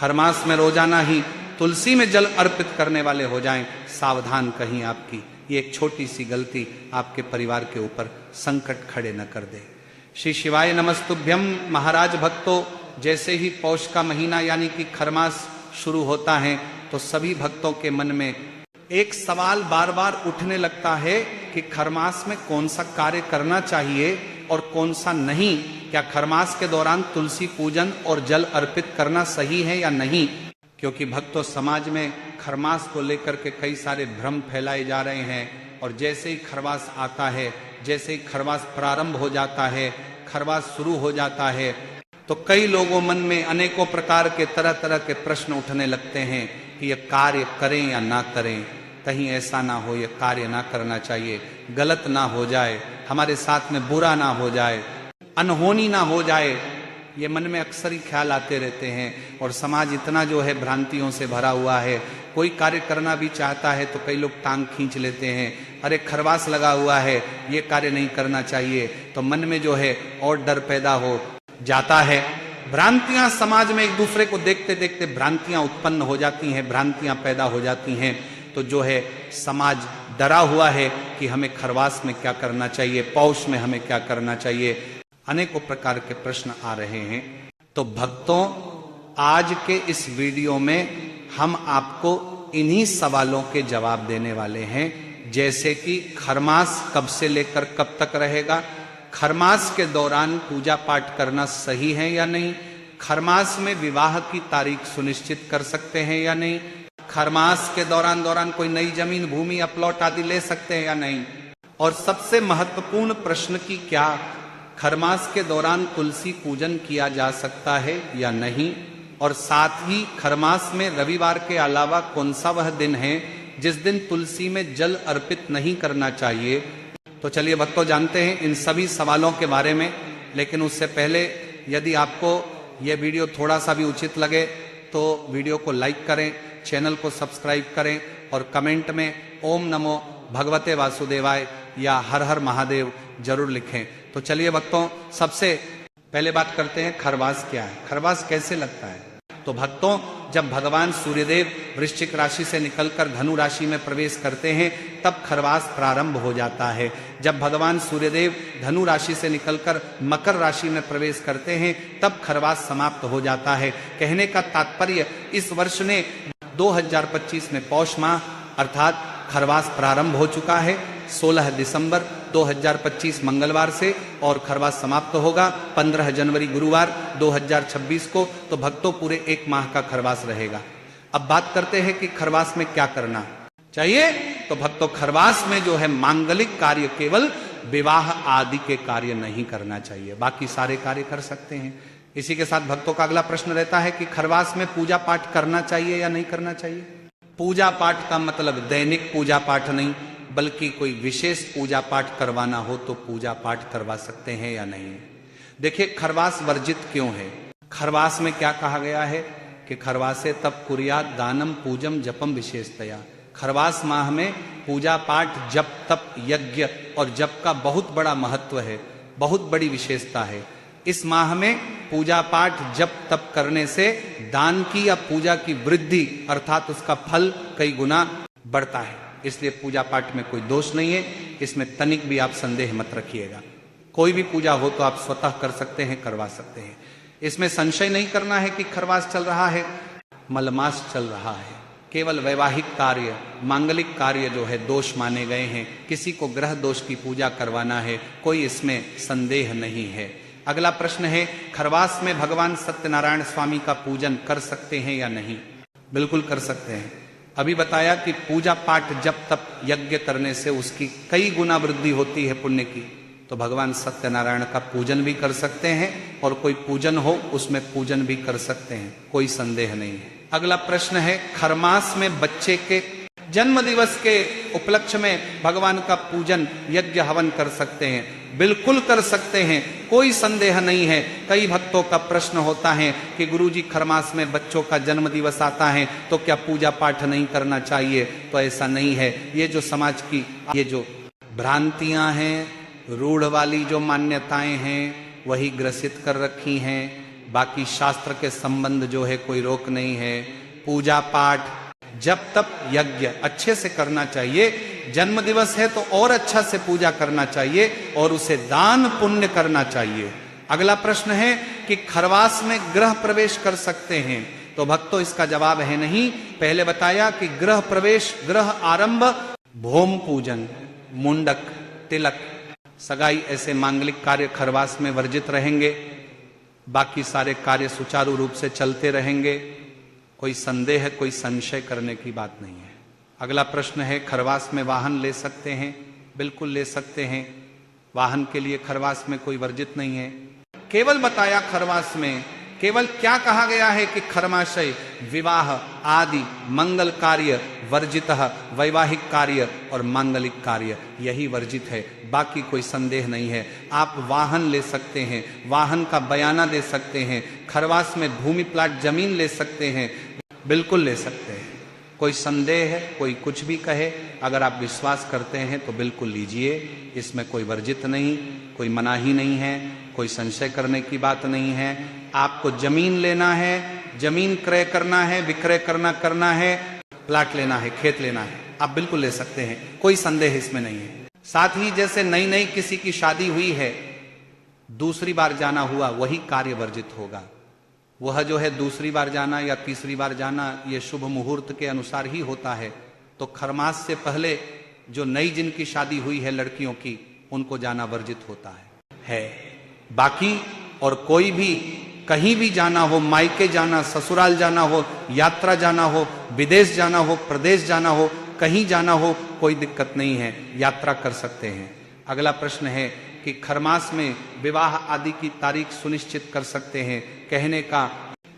खरमास में रोजाना ही तुलसी में जल अर्पित करने वाले हो जाएं, सावधान कहीं आपकी ये एक छोटी सी गलती आपके परिवार के ऊपर संकट खड़े न कर दे। श्री शिवाय नमस्तुभ्यम। महाराज भक्तों, जैसे ही पौष का महीना यानी कि खरमास शुरू होता है तो सभी भक्तों के मन में एक सवाल बार बार उठने लगता है कि खरमास में कौन सा कार्य करना चाहिए और कौन सा नहीं। क्या खरमास के दौरान तुलसी पूजन और जल अर्पित करना सही है या नहीं? क्योंकि भक्तों, समाज में खरमास को लेकर के कई सारे भ्रम फैलाए जा रहे हैं और जैसे ही खरवास आता है, जैसे ही खरवास प्रारंभ हो जाता है, खरवास शुरू हो जाता है, तो कई लोगों मन में अनेकों प्रकार के तरह तरह के प्रश्न उठने लगते हैं कि यह कार्य करें या ना करें। कहीं ऐसा ना हो, यह कार्य ना करना चाहिए, गलत ना हो जाए, हमारे साथ में बुरा ना हो जाए, अनहोनी ना हो जाए। ये मन में अक्सर ही ख्याल आते रहते हैं और समाज इतना जो है भ्रांतियों से भरा हुआ है। कोई कार्य करना भी चाहता है तो कई लोग टांग खींच लेते हैं, अरे खरवास लगा हुआ है, ये कार्य नहीं करना चाहिए, तो मन में जो है और डर पैदा हो जाता है। भ्रांतियां समाज में एक दूसरे को देखते देखते भ्रांतियां उत्पन्न हो जाती हैं, भ्रांतियां पैदा हो जाती हैं। तो जो है समाज डरा हुआ है कि हमें खरवास में क्या करना चाहिए, पौष में हमें क्या करना चाहिए, अनेकों प्रकार के प्रश्न आ रहे हैं। तो भक्तों, आज के इस वीडियो में हम आपको इन्हीं सवालों के जवाब देने वाले हैं। जैसे कि खरमास कब से लेकर कब तक रहेगा, खरमास के दौरान पूजा पाठ करना सही है या नहीं, खरमास में विवाह की तारीख सुनिश्चित कर सकते हैं या नहीं, खरमास के दौरान कोई नई जमीन भूमि या प्लॉट आदि ले सकते हैं या नहीं, और सबसे महत्वपूर्ण प्रश्न की क्या खरमास के दौरान तुलसी पूजन किया जा सकता है या नहीं, और साथ ही खरमास में रविवार के अलावा कौन सा वह दिन है जिस दिन तुलसी में जल अर्पित नहीं करना चाहिए। तो चलिए भक्तों, जानते हैं इन सभी सवालों के बारे में। लेकिन उससे पहले यदि आपको यह वीडियो थोड़ा सा भी उचित लगे तो वीडियो को लाइक करें, चैनल को सब्सक्राइब करें और कमेंट में ओम नमो भगवते वासुदेवाय या हर हर महादेव जरूर लिखें। तो चलिए भक्तों, सबसे पहले बात करते हैं खरवास क्या है, खरवास कैसे लगता है। तो भक्तों, जब भगवान सूर्यदेव वृश्चिक राशि से निकलकर धनु राशि में प्रवेश करते हैं तब खरवास प्रारंभ हो जाता है। जब भगवान सूर्यदेव धनु राशि से निकलकर मकर राशि में प्रवेश करते हैं तब खरवास समाप्त हो जाता है। कहने का तात्पर्य, इस वर्ष ने 2025 में पौष माह अर्थात खरवास प्रारंभ हो चुका है 16 दिसंबर 2025 मंगलवार से, और खरवास समाप्त होगा 15 जनवरी गुरुवार 2026 को। तो भक्तों, पूरे एक माह का खरवास रहेगा। अब बात करते हैं कि खरवास में क्या करना चाहिए। तो भक्तों, खरवास में जो है मांगलिक कार्य, केवल विवाह आदि के कार्य नहीं करना चाहिए, बाकी सारे कार्य कर सकते हैं। इसी के साथ भक्तों का अगला प्रश्न रहता है कि खरवास में पूजा पाठ करना चाहिए या नहीं करना चाहिए। पूजा पाठ का मतलब दैनिक पूजा पाठ नहीं, बल्कि कोई विशेष पूजा पाठ करवाना हो तो पूजा पाठ करवा सकते हैं या नहीं। देखिए, खरवास वर्जित क्यों है। खरवास में क्या कहा गया है कि खरवासे तब कुर्यात दानम पूजम जपम विशेषतया। खरवास माह में पूजा पाठ, जप, तप, यज्ञ और जप का बहुत बड़ा महत्व है, बहुत बड़ी विशेषता है। इस माह में पूजा पाठ, जप, तप करने से दान की या पूजा की वृद्धि अर्थात उसका फल कई गुना बढ़ता है। इसलिए पूजा पाठ में कोई दोष नहीं है, इसमें तनिक भी आप संदेह मत रखिएगा। कोई भी पूजा हो तो आप स्वतः कर सकते हैं, करवा सकते हैं। इसमें संशय नहीं करना है कि खरवास चल रहा है, मलमास चल रहा है। केवल वैवाहिक कार्य, मांगलिक कार्य जो है दोष माने गए हैं। किसी को ग्रह दोष की पूजा करवाना है, कोई इसमें संदेह नहीं है। अगला प्रश्न है, खरवास में भगवान सत्यनारायण स्वामी का पूजन कर सकते हैं या नहीं। बिल्कुल कर सकते हैं। अभी बताया कि पूजा पाठ, जप, तप, यज्ञ करने से उसकी कई गुना वृद्धि होती है पुण्य की। तो भगवान सत्यनारायण का पूजन भी कर सकते हैं और कोई पूजन हो उसमें पूजन भी कर सकते हैं, कोई संदेह नहीं है। अगला प्रश्न है, खरमास में बच्चे के जन्म दिवस के उपलक्ष्य में भगवान का पूजन, यज्ञ, हवन कर सकते हैं। बिल्कुल कर सकते हैं, कोई संदेह नहीं है। कई भक्तों का प्रश्न होता है कि गुरुजी, खरमास में बच्चों का जन्म दिवस आता है तो क्या पूजा पाठ नहीं करना चाहिए। तो ऐसा नहीं है। ये जो समाज की ये जो भ्रांतियां हैं, रूढ़ वाली जो मान्यताएं हैं, वही ग्रसित कर रखी हैं। बाकी शास्त्र के संबंध जो है कोई रोक नहीं है। पूजा पाठ जप तप यज्ञ अच्छे से करना चाहिए। जन्म दिवस है तो और अच्छा से पूजा करना चाहिए और उसे दान पुण्य करना चाहिए। अगला प्रश्न है कि खरवास में गृह प्रवेश कर सकते हैं? तो भक्तों इसका जवाब है नहीं। पहले बताया कि गृह प्रवेश, गृह आरंभ, भोम पूजन, मुंडक, तिलक, सगाई ऐसे मांगलिक कार्य खरवास में वर्जित रहेंगे। बाकी सारे कार्य सुचारू रूप से चलते रहेंगे। कोई संदेह कोई संशय करने की बात नहीं है। अगला प्रश्न है खरवास में वाहन ले सकते हैं? बिल्कुल ले सकते हैं। वाहन के लिए खरवास में कोई वर्जित नहीं है। केवल बताया खरवास में केवल क्या कहा गया है कि खरमाशय विवाह आदि मंगल कार्य वर्जित, वैवाहिक कार्य और मांगलिक कार्य यही वर्जित है। बाकी कोई संदेह नहीं है। आप वाहन ले सकते हैं, वाहन का बयाना दे सकते हैं, खरवास में भूमि प्लाट जमीन ले सकते हैं, बिल्कुल ले सकते हैं। कोई संदेह है कोई कुछ भी कहे, अगर आप विश्वास करते हैं तो बिल्कुल लीजिए। इसमें कोई वर्जित नहीं, कोई मनाही नहीं है, कोई संशय करने की बात नहीं है। आपको जमीन लेना है, जमीन क्रय करना है, विक्रय करना है, प्लाट लेना है, खेत लेना है, आप बिल्कुल ले सकते हैं। कोई संदेह इसमें नहीं है। साथ ही जैसे नई नई किसी की शादी हुई है, दूसरी बार जाना हुआ, वही कार्य वर्जित होगा। वह जो है दूसरी बार जाना या तीसरी बार जाना ये शुभ मुहूर्त के अनुसार ही होता है। तो खरमास से पहले जो नई जिनकी शादी हुई है लड़कियों की, उनको जाना वर्जित होता है। बाकी और कोई भी कहीं भी जाना हो, मायके जाना, ससुराल जाना हो, यात्रा जाना हो, विदेश जाना हो, प्रदेश जाना हो, कहीं जाना हो, कोई दिक्कत नहीं है, यात्रा कर सकते हैं। अगला प्रश्न है कि खरमास में विवाह आदि की तारीख सुनिश्चित कर सकते हैं? कहने का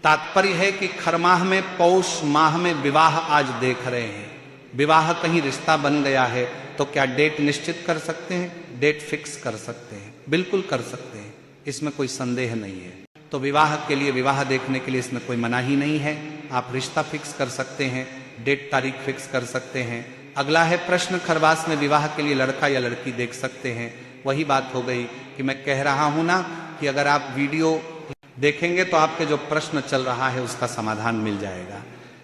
तात्पर्य है कि खरमाह में पौष माह में विवाह आज देख रहे हैं, विवाह कहीं रिश्ता बन गया है तो क्या डेट निश्चित कर सकते हैं? डेट फिक्स कर सकते हैं, बिल्कुल कर सकते हैं, इसमें कोई संदेह नहीं है। तो विवाह के लिए, विवाह देखने के लिए इसमें कोई मनाही नहीं है। आप रिश्ता फिक्स कर सकते हैं, डेट तारीख फिक्स कर सकते हैं। अगला है प्रश्न खरवास में विवाह के लिए लड़का या लड़की देख सकते हैं? वही बात हो गई कि मैं कह रहा हूं ना कि अगर आप वीडियो देखेंगे तो आपके जो प्रश्न चल रहा है उसका समाधान मिल जाएगा।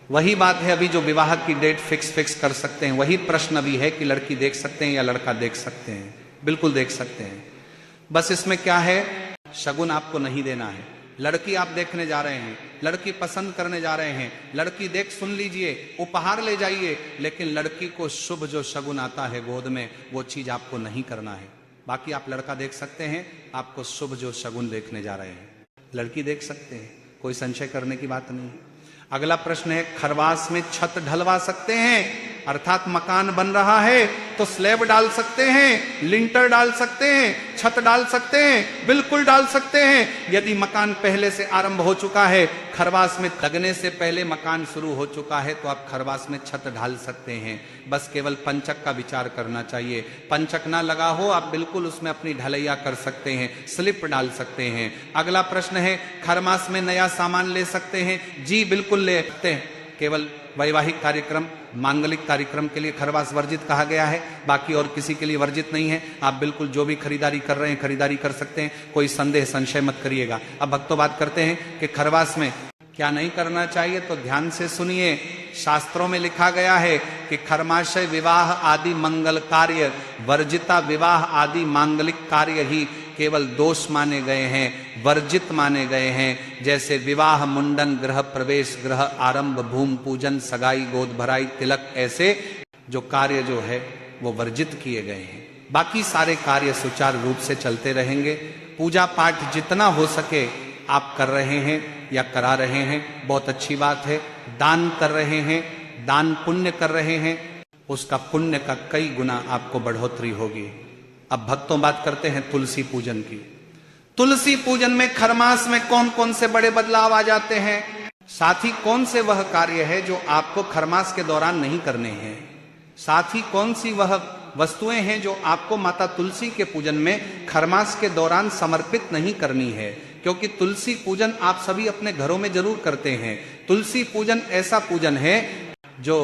वही बात है, अभी जो विवाह की डेट फिक्स कर सकते हैं, वही प्रश्न अभी है कि लड़की देख सकते हैं या लड़का देख सकते हैं? बिल्कुल देख सकते हैं। बस इसमें क्या है, शगुन आपको नहीं देना है। लड़की आप देखने जा रहे हैं, लड़की पसंद करने जा रहे हैं, लड़की देख सुन लीजिए, उपहार ले जाइए, लेकिन लड़की को शुभ जो शगुन आता है गोद में, वो चीज आपको नहीं करना है। बाकी आप लड़का देख सकते हैं, आपको शुभ जो शगुन देखने जा रहे हैं, लड़की देख सकते हैं, कोई संशय करने की बात नहीं है। अगला प्रश्न है खरवास में छत ढलवा सकते हैं? अर्थात मकान बन रहा है तो स्लैब डाल सकते हैं, लिंटर डाल सकते हैं, छत डाल सकते हैं, बिल्कुल डाल सकते हैं। यदि मकान पहले से आरंभ हो चुका है, खरवास में लगने से पहले मकान शुरू हो चुका है, तो आप खरवास में छत ढाल सकते हैं। बस केवल पंचक का विचार करना चाहिए। पंचक ना लगा हो, आप बिल्कुल उसमें अपनी ढलैया कर सकते हैं, स्लिप डाल सकते हैं। अगला प्रश्न है खरमास में नया सामान ले सकते हैं? जी बिल्कुल ले सकते हैं। केवल वैवाहिक कार्यक्रम, मांगलिक कार्यक्रम के लिए खरवास वर्जित कहा गया है, बाकी और किसी के लिए वर्जित नहीं है। आप बिल्कुल जो भी खरीदारी कर रहे हैं खरीदारी कर सकते हैं, कोई संदेह संशय मत करिएगा। अब भक्तों बात करते हैं कि खरवास में क्या नहीं करना चाहिए, तो ध्यान से सुनिए। शास्त्रों में लिखा गया है कि खरमाशय विवाह आदि मंगल कार्य वर्जिता, विवाह आदि मांगलिक कार्य ही केवल दोष माने गए हैं, वर्जित माने गए हैं। जैसे विवाह, मुंडन, गृह प्रवेश, गृह आरंभ, भूमि पूजन, सगाई, गोद भराई, तिलक, ऐसे जो कार्य जो है वो वर्जित किए गए हैं। बाकी सारे कार्य सुचारू रूप से चलते रहेंगे। पूजा पाठ जितना हो सके आप कर रहे हैं या करा रहे हैं, बहुत अच्छी बात है। दान कर रहे हैं, दान पुण्य कर रहे हैं, उसका पुण्य का कई गुना आपको बढ़ोतरी होगी। अब भक्तों बात करते हैं तुलसी पूजन की। तुलसी पूजन में खरमास में कौन कौन से बड़े बदलाव आ जाते हैं, साथ ही कौन से वह कार्य है जो आपको खरमास के दौरान नहीं करने हैं, साथ ही कौन सी वह वस्तुएं हैं जो आपको माता तुलसी के पूजन में खरमास के दौरान समर्पित नहीं करनी है। क्योंकि तुलसी पूजन आप सभी अपने घरों में जरूर करते हैं। तुलसी पूजन ऐसा पूजन है जो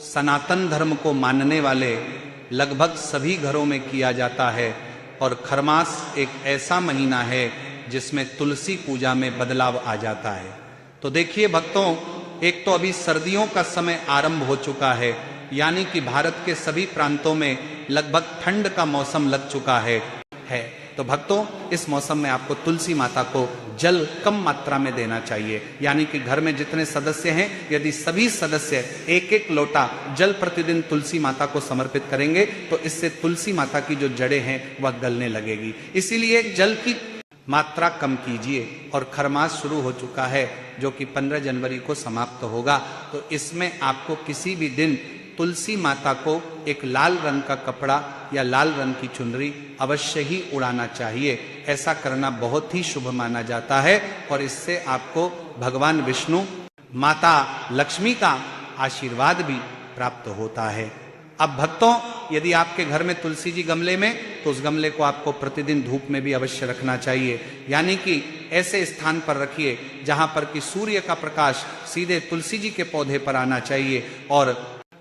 सनातन धर्म को मानने वाले लगभग सभी घरों में किया जाता है। और खरमास एक ऐसा महीना है जिसमें तुलसी पूजा में बदलाव आ जाता है। तो देखिए भक्तों, एक तो अभी सर्दियों का समय आरंभ हो चुका है, यानी कि भारत के सभी प्रांतों में लगभग ठंड का मौसम लग चुका है। तो भक्तों, इस मौसम में आपको तुलसी माता को जल कम मात्रा में देना चाहिए, यानी कि घर में जितने सदस्य हैं, यदि सभी सदस्य एक एक लोटा जल प्रतिदिन तुलसी माता को समर्पित करेंगे तो इससे तुलसी माता की जो जड़ें हैं वह गलने लगेगी। इसीलिए जल की मात्रा कम कीजिए। और खरमास शुरू हो चुका है जो कि 15 जनवरी को समाप्त होगा, तो इसमें आपको किसी भी दिन तुलसी माता को एक लाल रंग का कपड़ा या लाल रंग की चुनरी अवश्य ही उड़ाना चाहिए। ऐसा करना बहुत ही शुभ माना जाता है और इससे आपको भगवान विष्णु, माता लक्ष्मी का आशीर्वाद भी प्राप्त होता है। अब भक्तों, यदि आपके घर में तुलसी जी गमले में, तो उस गमले को आपको प्रतिदिन धूप में भी अवश्य रखना चाहिए, यानी कि ऐसे स्थान पर रखिए जहां पर कि सूर्य का प्रकाश सीधे तुलसी जी के पौधे पर आना चाहिए और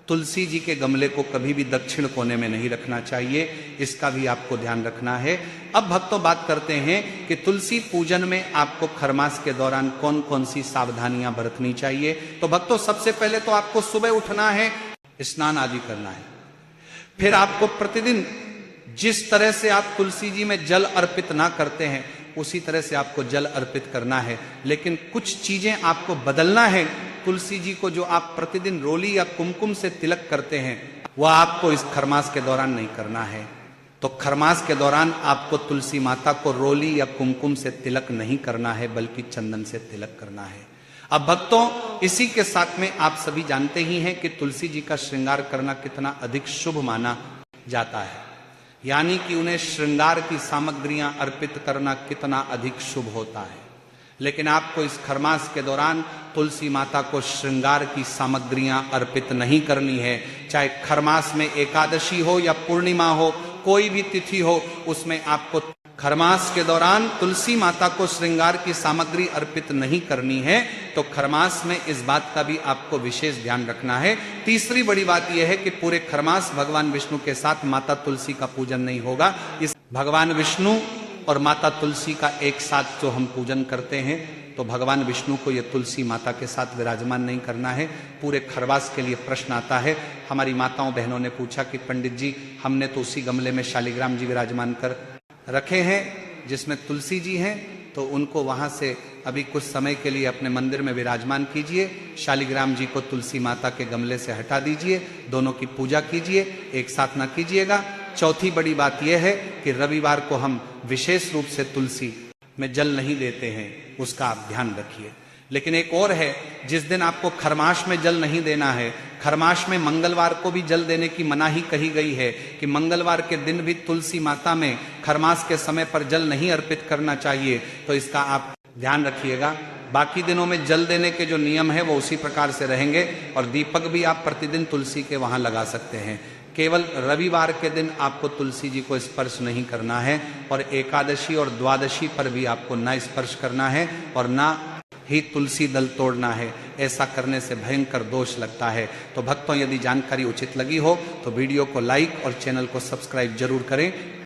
तुलसी जी के गमले को कभी भी दक्षिण कोने में नहीं रखना चाहिए। इसका भी आपको ध्यान रखना है। अब भक्तों, बात करते हैं कि तुलसी पूजन में आपको खरमास के दौरान कौन कौन सी सावधानियां बरतनी चाहिए। तो भक्तों, सबसे पहले तो आपको सुबह उठना है, स्नान आदि करना है। फिर आपको प्रतिदिन जिस तरह से आप तुलसी जी में जल अर्पित ना करते हैं उसी तरह से आपको जल अर्पित करना है, लेकिन कुछ चीजें आपको बदलना है। तुलसी जी को जो आप प्रतिदिन रोली या कुमकुम से तिलक करते हैं वह आपको इस खरमास के दौरान नहीं करना है। तो खरमास के दौरान आपको तुलसी माता को रोली या कुमकुम से तिलक नहीं करना है, बल्कि चंदन से तिलक करना है। अब भक्तों, इसी के साथ में आप सभी जानते ही हैं कि तुलसी जी का श्रृंगार करना कितना अधिक शुभ माना जाता है, यानी कि उन्हें श्रृंगार की सामग्रियां अर्पित करना कितना अधिक शुभ होता है। लेकिन आपको इस खरमास के दौरान तुलसी माता को श्रृंगार की सामग्रियां अर्पित नहीं करनी है। चाहे खरमास में एकादशी हो या पूर्णिमा हो, कोई भी तिथि हो, उसमें आपको खरमास के दौरान तुलसी माता को श्रृंगार की सामग्री अर्पित नहीं करनी है। तो खरमास में इस बात का भी आपको विशेष ध्यान रखना है। तीसरी बड़ी बात यह है कि पूरे खरमास भगवान विष्णु के साथ माता तुलसी का पूजन नहीं होगा। इस भगवान विष्णु और माता तुलसी का एक साथ जो हम पूजन करते हैं, तो भगवान विष्णु को ये तुलसी माता के साथ विराजमान नहीं करना है। पूरे खरवास के लिए प्रश्न आता है। हमारी माताओं बहनों ने पूछा कि पंडित जी, हमने तो उसी गमले में शालिग्राम जी विराजमान कर रखे हैं जिसमें तुलसी जी हैं, तो उनको वहां से अभी कुछ समय के लिए अपने मंदिर में विराजमान कीजिए। शालिग्राम जी को तुलसी माता के गमले से हटा दीजिए, दोनों की पूजा कीजिए, एक साथ ना कीजिएगा। चौथी बड़ी बात यह है कि रविवार को हम विशेष रूप से तुलसी में जल नहीं देते हैं, उसका आप ध्यान रखिए। लेकिन एक और है, जिस दिन आपको खरमास में जल नहीं देना है, खरमास में मंगलवार को भी जल देने की मनाही कही गई है कि मंगलवार के दिन भी तुलसी माता में खरमास के समय पर जल नहीं अर्पित करना चाहिए। तो इसका आप ध्यान रखिएगा। बाकी दिनों में जल देने के जो नियम है वो उसी प्रकार से रहेंगे और दीपक भी आप प्रतिदिन तुलसी के वहां लगा सकते हैं। केवल रविवार के दिन आपको तुलसी जी को स्पर्श नहीं करना है और एकादशी और द्वादशी पर भी आपको ना स्पर्श करना है और ना ही तुलसी दल तोड़ना है। ऐसा करने से भयंकर दोष लगता है। तो भक्तों, यदि जानकारी उचित लगी हो तो वीडियो को लाइक और चैनल को सब्सक्राइब जरूर करें।